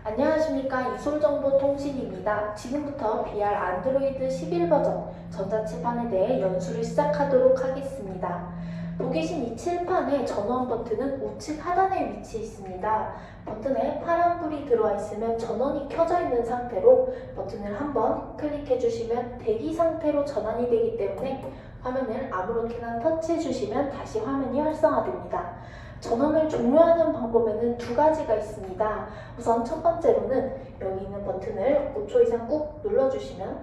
안녕하십니까, 이솔정보통신입니다. 지금부터 VR 안드로이드 11 버전 전자칠판에 대해 연수를 시작하도록 하겠습니다. 보기 계신 이 칠판의 전원 버튼은 우측 하단에 위치해 있습니다. 버튼에 파란불이 들어와 있으면 전원이 켜져 있는 상태로 버튼을 한번 클릭해 주시면 대기 상태로 전환이 되기 때문에 화면을 아무렇게나 터치해 주시면 다시 화면이 활성화됩니다. 전원을 종료하는 방법에는 두 가지가 있습니다. 우선 첫 번째로는 여기 있는 버튼을 5초 이상 꾹 눌러주시면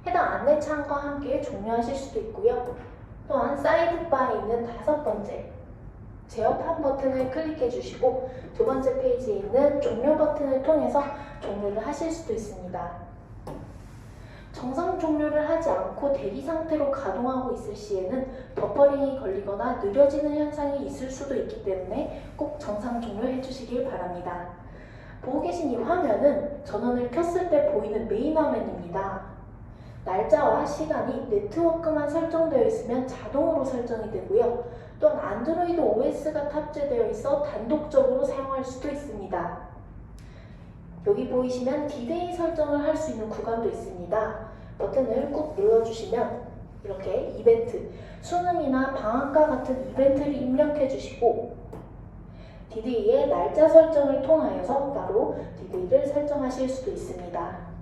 해당 안내창과 함께 종료하실 수도 있고요. 또한 사이드바에 있는 다섯 번째 제어판 버튼을 클릭해 주시고 두 번째 페이지에 있는 종료 버튼을 통해서 종료를 하실 수도 있습니다. 정상 종료를 하지 않고 대기 상태로 가동하고 있을 시에는 버퍼링이 걸리거나 느려지는 현상이 있을 수도 있기 때문에 꼭 정상 종료해 주시길 바랍니다. 보고 계신 이 화면은 전원을 켰을 때 보이는 메인 화면입니다. 날짜와 시간이 네트워크만 설정되어 있으면 자동으로 설정이 되고요. 또한 안드로이드 OS가 탑재되어 있어 단독적으로 사용할 수도 있습니다. 여기 보이시면 디데이 설정을 할 수 있는 구간도 있습니다. 버튼을 꾹 눌러주시면 이렇게 이벤트, 수능이나 방학과 같은 이벤트를 입력해 주시고 디데이의 날짜 설정을 통하여서 따로 디데이를 설정하실 수도 있습니다.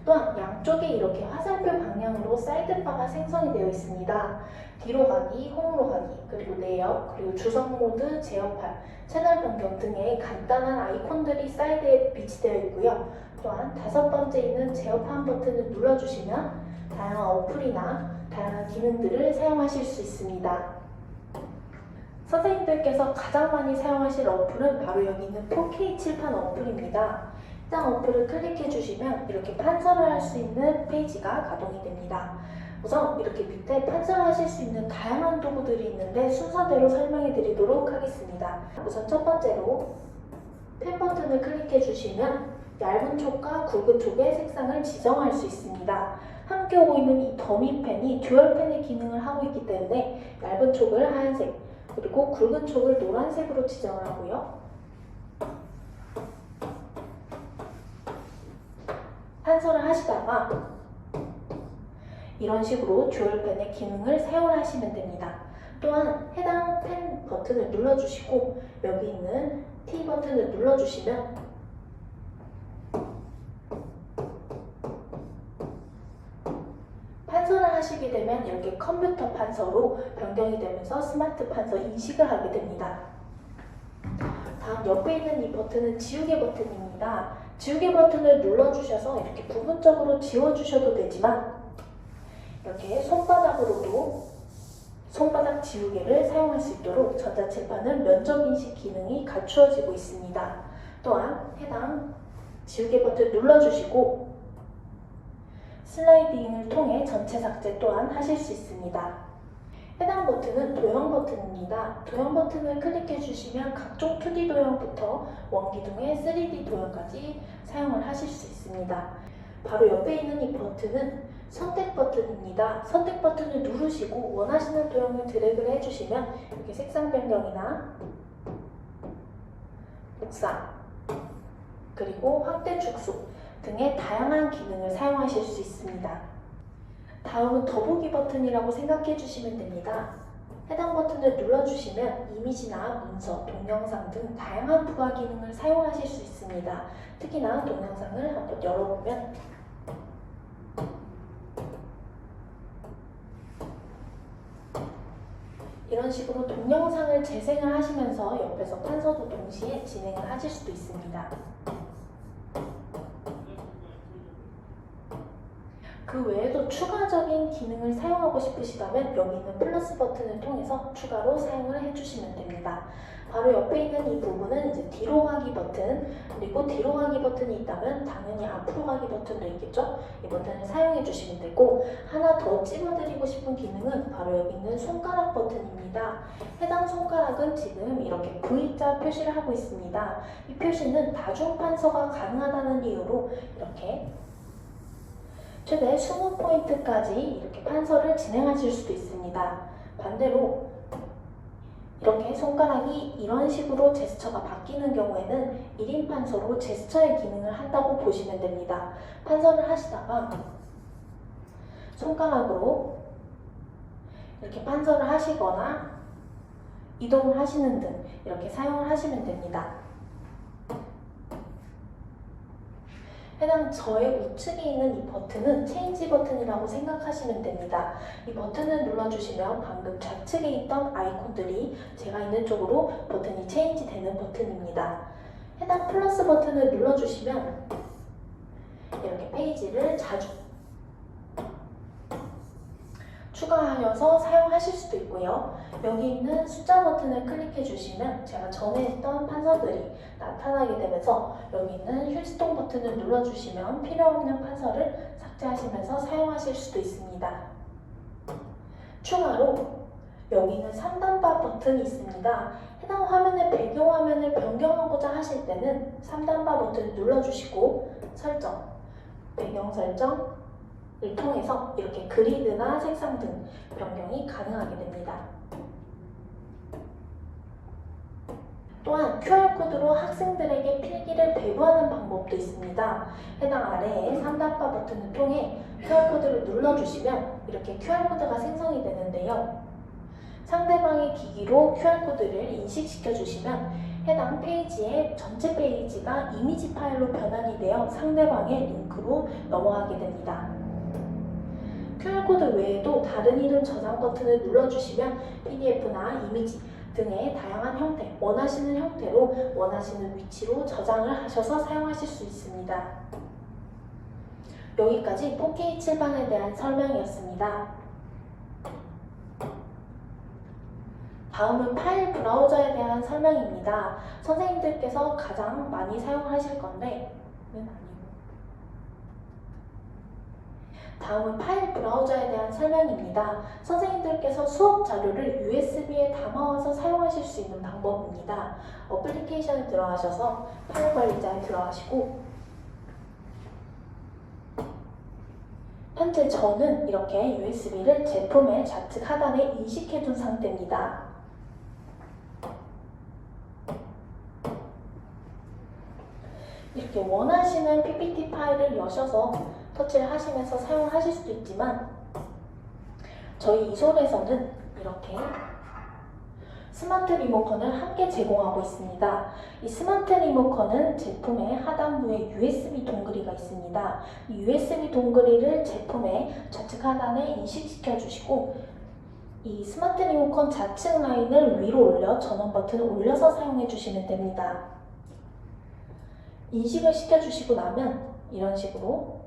또한 양쪽에 이렇게 화살표 방향으로 사이드바가 생성이 되어 있습니다. 뒤로 가기, 홈으로 가기, 그리고 내역, 그리고 주석 모드, 제어판, 채널 변경 등의 간단한 아이콘들이 사이드에 비치되어 있고요. 또한 다섯 번째 있는 제어판 버튼을 눌러주시면 다양한 어플이나 다양한 기능들을 사용하실 수 있습니다. 선생님들께서 가장 많이 사용하실 어플은 바로 여기 있는 4K 칠판 어플입니다. 해당 어플을 클릭해 주시면 이렇게 판서를 할 수 있는 페이지가 가동이 됩니다. 우선 이렇게 밑에 판서를 하실 수 있는 다양한 도구들이 있는데 순서대로 설명해 드리도록 하겠습니다. 우선 첫 번째로 펜 버튼을 클릭해 주시면 얇은 촉과 굵은 촉의 색상을 지정할 수 있습니다. 함께 오고 있는 이 더미 펜이 듀얼 펜의 기능을 하고 있기 때문에 얇은 촉을 하얀색, 그리고 굵은 촉을 노란색으로 지정을 하고요. 판서를 하시다가 이런 식으로 듀얼펜의 기능을 사용하시면 됩니다. 또한 해당 펜 버튼을 눌러주시고 여기 있는 T 버튼을 눌러주시면 판서를 하시게 되면 이렇게 컴퓨터 판서로 변경이 되면서 스마트 판서 인식을 하게 됩니다. 다음 옆에 있는 이 버튼은 지우개 버튼입니다. 지우개 버튼을 눌러주셔서 이렇게 부분적으로 지워주셔도 되지만 이렇게 손바닥으로도 손바닥 지우개를 사용할 수 있도록 전자칠판은 면적인식 기능이 갖추어지고 있습니다. 또한 해당 지우개 버튼 눌러주시고 슬라이딩을 통해 전체 삭제 또한 하실 수 있습니다. 해당 버튼은 도형 버튼입니다. 도형 버튼을 클릭해 주시면 각종 2D 도형부터 원기둥의 3D 도형까지 사용을 하실 수 있습니다. 바로 옆에 있는 이 버튼은 선택 버튼입니다. 선택 버튼을 누르시고 원하시는 도형을 드래그를 해주시면 이렇게 색상 변경이나 옥상, 그리고 확대 축소 등의 다양한 기능을 사용하실 수 있습니다. 다음은 더보기 버튼이라고 생각해 주시면 됩니다. 해당 버튼을 눌러주시면 이미지나 문서, 동영상 등 다양한 부가 기능을 사용하실 수 있습니다. 특히나 동영상을 한번 열어보면 이런 식으로 동영상을 재생을 하시면서 옆에서 판서도 동시에 진행을 하실 수도 있습니다. 그 외에도 추가적인 기능을 사용하고 싶으시다면 여기 있는 플러스 버튼을 통해서 추가로 사용을 해주시면 됩니다. 바로 옆에 있는 이 부분은 이제 뒤로 가기 버튼, 그리고 뒤로 가기 버튼이 있다면 당연히 앞으로 가기 버튼도 있겠죠? 이 버튼을 사용해 주시면 되고, 하나 더 찝어드리고 싶은 기능은 바로 여기 있는 손가락 버튼입니다. 해당 손가락은 지금 이렇게 V자 표시를 하고 있습니다. 이 표시는 다중 판서가 가능하다는 이유로 이렇게 최대 20포인트까지 이렇게 판서를 진행하실 수도 있습니다. 반대로 이렇게 손가락이 이런 식으로 제스처가 바뀌는 경우에는 1인 판서로 제스처의 기능을 한다고 보시면 됩니다. 판서를 하시다가 손가락으로 이렇게 판서를 하시거나 이동을 하시는 등 이렇게 사용을 하시면 됩니다. 해당 저의 우측에 있는 이 버튼은 체인지 버튼이라고 생각하시면 됩니다. 이 버튼을 눌러주시면 방금 좌측에 있던 아이콘들이 제가 있는 쪽으로 버튼이 체인지 되는 버튼입니다. 해당 플러스 버튼을 눌러주시면 이렇게 페이지를 자주 추가하여서 사용하실 수도 있고요. 여기 있는 숫자 버튼을 클릭해 주시면 제가 전에 했던 판서들이 나타나게 되면서 여기 있는 휴지통 버튼을 눌러주시면 필요 없는 판서를 삭제하시면서 사용하실 수도 있습니다. 추가로 여기 있는 3단바 버튼이 있습니다. 해당 화면의 배경화면을 변경하고자 하실 때는 3단바 버튼을 눌러주시고 설정, 배경 설정, 을 통해서 이렇게 그리드나 색상 등 변경이 가능하게 됩니다. 또한 QR코드로 학생들에게 필기를 배부하는 방법도 있습니다. 해당 아래에 3단바 버튼을 통해 QR코드를 눌러주시면 이렇게 QR코드가 생성이 되는데요. 상대방의 기기로 QR코드를 인식시켜 주시면 해당 페이지의 전체 페이지가 이미지 파일로 변환이 되어 상대방의 링크로 넘어가게 됩니다. QR코드 외에도 다른 이름 저장 버튼을 눌러주시면 PDF나 이미지 등의 다양한 형태, 원하시는 형태로 원하시는 위치로 저장을 하셔서 사용하실 수 있습니다. 여기까지 4K 칠판에 대한 설명이었습니다. 다음은 파일 브라우저에 대한 설명입니다. 선생님들께서 가장 많이 사용하실 건데 다음은 파일 브라우저에 대한 설명입니다. 선생님들께서 수업 자료를 USB에 담아와서 사용하실 수 있는 방법입니다. 어플리케이션에 들어가셔서 파일 관리자에 들어가시고 현재 저는 이렇게 USB를 제품의 좌측 하단에 인식해 둔 상태입니다. 이렇게 원하시는 PPT 파일을 여셔서 터치를 하시면서 사용하실 수도 있지만 저희 이솔에서는 이렇게 스마트 리모컨을 함께 제공하고 있습니다. 이 스마트 리모컨은 제품의 하단부에 USB 동그리가 있습니다. 이 USB 동그리를 제품의 좌측 하단에 인식시켜 주시고 이 스마트 리모컨 좌측 라인을 위로 올려 전원 버튼을 올려서 사용해 주시면 됩니다. 인식을 시켜주시고 나면 이런 식으로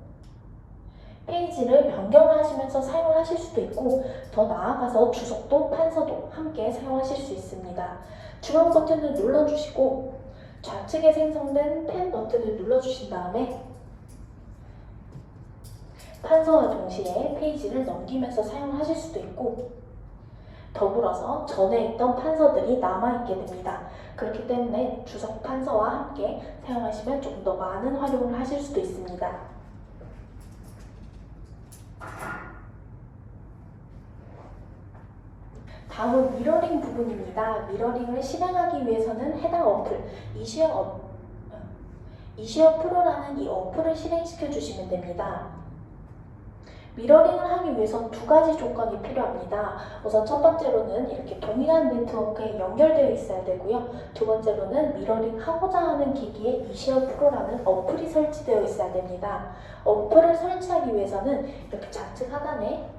페이지를 변경을 하시면서 사용을 하실 수도 있고 더 나아가서 주석도 판서도 함께 사용하실 수 있습니다. 중앙 버튼을 눌러주시고 좌측에 생성된 펜 버튼을 눌러주신 다음에 판서와 동시에 페이지를 넘기면서 사용하실 수도 있고 더불어서 전에 있던 판서들이 남아있게 됩니다. 그렇기 때문에 주석 판서와 함께 사용하시면 조금 더 많은 활용을 하실 수도 있습니다. 다음은 미러링 부분입니다. 미러링을 실행하기 위해서는 해당 어플, 이시어 프로라는 이 어플을 실행시켜 주시면 됩니다. 미러링을 하기 위해선 두 가지 조건이 필요합니다. 우선 첫 번째로는 이렇게 동일한 네트워크에 연결되어 있어야 되고요. 두 번째로는 미러링 하고자 하는 기기에 이시어 프로라는 어플이 설치되어 있어야 됩니다. 어플을 설치하기 위해서는 이렇게 좌측 하단에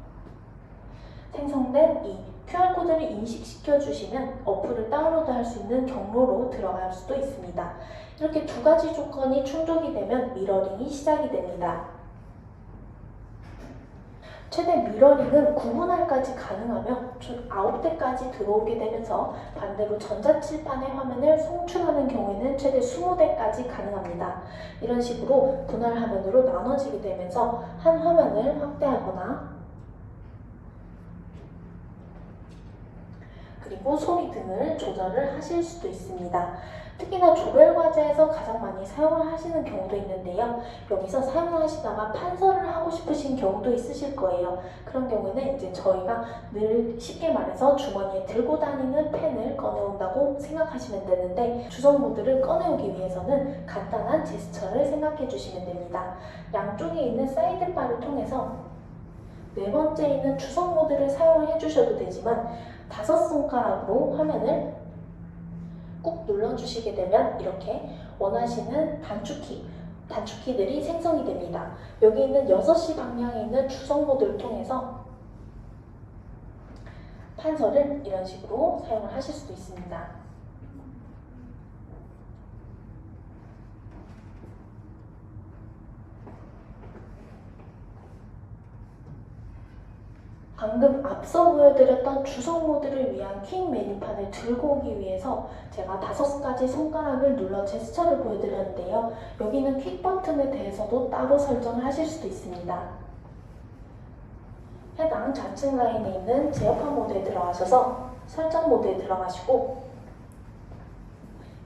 생성된 이 QR코드를 인식시켜 주시면 어플을 다운로드 할 수 있는 경로로 들어갈 수도 있습니다. 이렇게 두 가지 조건이 충족이 되면 미러링이 시작이 됩니다. 최대 미러링은 9분할까지 가능하며 총 9대까지 들어오게 되면서 반대로 전자칠판의 화면을 송출하는 경우에는 최대 20대까지 가능합니다. 이런 식으로 분할 화면으로 나눠지게 되면서 한 화면을 확대하거나 그리고 소리 등을 조절을 하실 수도 있습니다. 특히나 조별 과제에서 가장 많이 사용을 하시는 경우도 있는데요. 여기서 사용을 하시다가 판서를 하고 싶으신 경우도 있으실 거예요. 그런 경우에는 이제 저희가 늘 쉽게 말해서 주머니에 들고 다니는 펜을 꺼내온다고 생각하시면 되는데, 주석 모드를 꺼내오기 위해서는 간단한 제스처를 생각해 주시면 됩니다. 양쪽에 있는 사이드바를 통해서 네 번째에 있는 주석 모드를 사용을 해주셔도 되지만, 5손가락으로 화면을 꾹 눌러주시게 되면 이렇게 원하시는 단축키들이 생성이 됩니다. 여기 있는 6시 방향에 있는 주석 모드를 통해서 판서를 이런 식으로 사용을 하실 수도 있습니다. 방금 앞서 보여드렸던 주석 모드를 위한 퀵 메뉴판을 들고 오기 위해서 제가 5가지 손가락을 눌러 제스처를 보여드렸는데요. 여기는 퀵 버튼에 대해서도 따로 설정을 하실 수도 있습니다. 해당 좌측 라인에 있는 제어판 모드에 들어가셔서 설정 모드에 들어가시고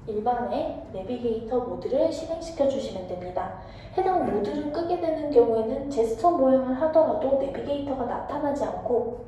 일반의 내비게이터 모드를 실행시켜 주시면 됩니다. 해당 모드를 끄게 되는 경우에는 제스처 모양을 하더라도 내비게이터가 나타나지 않고,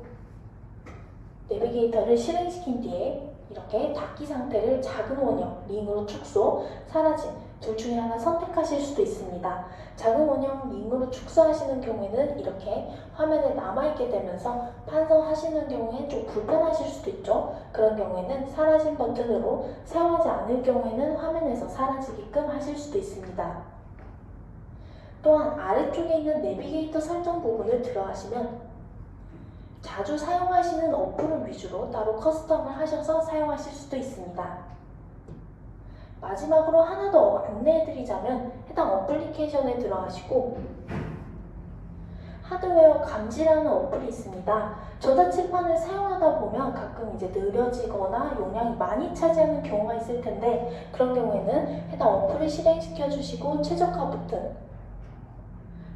내비게이터를 실행시킨 뒤에 이렇게 닫기 상태를 작은 원형, 링으로 축소, 사라짐 둘 중에 하나 선택하실 수도 있습니다. 작은 원형, 링으로 축소하시는 경우에는 이렇게 화면에 남아있게 되면서 판서하시는 경우엔 좀 불편하실 수도 있죠. 그런 경우에는 사라짐 버튼으로, 사용하지 않을 경우에는 화면에서 사라지게끔 하실 수도 있습니다. 또한 아래쪽에 있는 내비게이터 설정 부분을 들어가시면 자주 사용하시는 어플을 위주로 따로 커스텀을 하셔서 사용하실 수도 있습니다. 마지막으로 하나 더 안내해드리자면 해당 어플리케이션에 들어가시고 하드웨어 감지라는 어플이 있습니다. 전자칠판을 사용하다 보면 가끔 이제 느려지거나 용량이 많이 차지하는 경우가 있을 텐데, 그런 경우에는 해당 어플을 실행시켜 주시고 최적화 버튼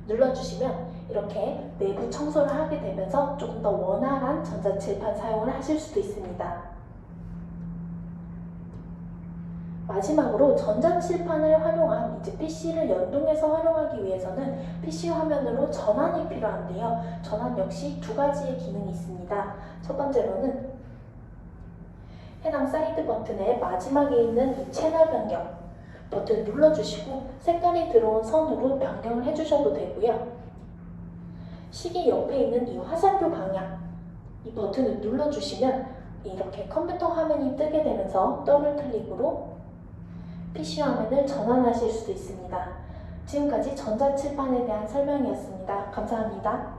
눌러주시면 이렇게 내부 청소를 하게 되면서 조금 더 원활한 전자칠판 사용을 하실 수도 있습니다. 마지막으로 전자칠판을 활용한 이제 PC를 연동해서 활용하기 위해서는 PC 화면으로 전환이 필요한데요. 전환 역시 2가지의 기능이 있습니다. 첫 번째로는 해당 사이드 버튼의 마지막에 있는 이 채널 변경 버튼 눌러주시고 색깔이 들어온 선으로 변경을 해주셔도 되고요. 시계 옆에 있는 이 화살표 방향, 이 버튼을 눌러주시면 이렇게 컴퓨터 화면이 뜨게 되면서 더블 클릭으로 PC 화면을 전환하실 수도 있습니다. 지금까지 전자칠판에 대한 설명이었습니다. 감사합니다.